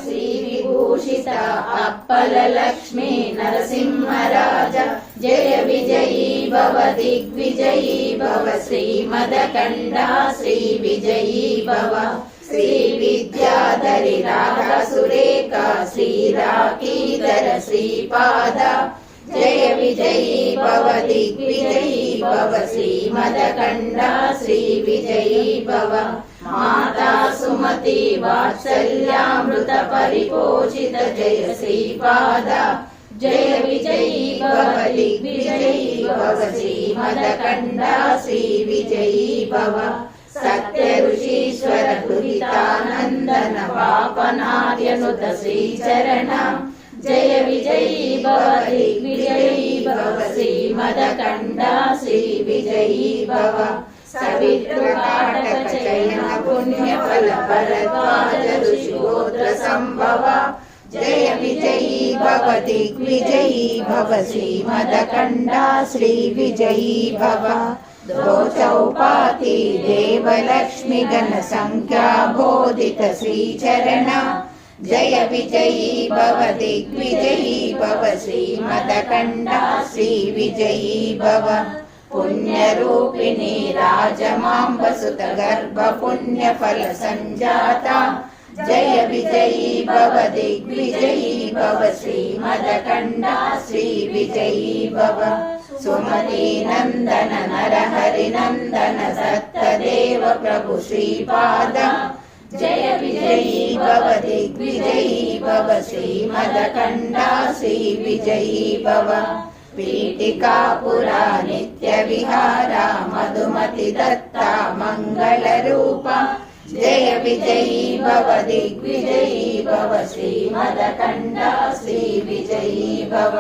శ్రీ విభూషిత అప్పల లక్ష్మీ నరసింహరాజ జయ విజయీ భవ దిగ్విజయీ భవ శ్రీమదకండ శ్రీ విజయీ భవ శ్రీ విద్యాధరి రాధా సురేఖ శ్రీ రాకీధర శ్రీపాద జయ విజయీ భవ దిగ్విజయీ భవ శ్రీమదకండ శ్రీ విజయీ భవ మాతా సుమతి వాత్సల్యామృత పరిపోషిత జయ శ్రీపాద జయ విజయీ భవ దిగ్విజయీ భవ శ్రీమదకండ శ్రీ విజయీ భవ సత్య ఋషీశ్వర దురితానందన పాపనార్యనుత శ్రీచరణ జయ విజయీ భవ దిగ్విజయీ భవ శ్రీమదకండ శ్రీ విజయీ భవ సవితృకాటక చయన పుణ్యఫల భరద్వాజ ఋషిగోత్ర సంభవ జయ విజయీ భవ దిగ్విజయీ భవ శ్రీమదకండ శ్రీ విజయీ భవ दो चौपाती देवलक्ष्मी गण संख्या बोधित श्रीचरण जय विजयी भव दिग्विजयी भव श्रीमदकंड श्री विजयी भव पुण्यरूपिणी राजमांबसुत गर्भ पुण्यफल संजाता जय विजयी भव दिग्विजयी भव श्रीमदकंड श्री विजयी भव सुमती नंदन नरहरि नंदन सत्यदेव प्रभु श्रीपाद जय विजयी भव दिग्विजयी भव श्रीमदकंड श्री विजयी भव पीठिकापुरा नित्य विहारा मधुमति दत्ता मंगल रूपा जय विजयी भव दिग्विजयी भव श्रीमदकंड श्री विजयी भव।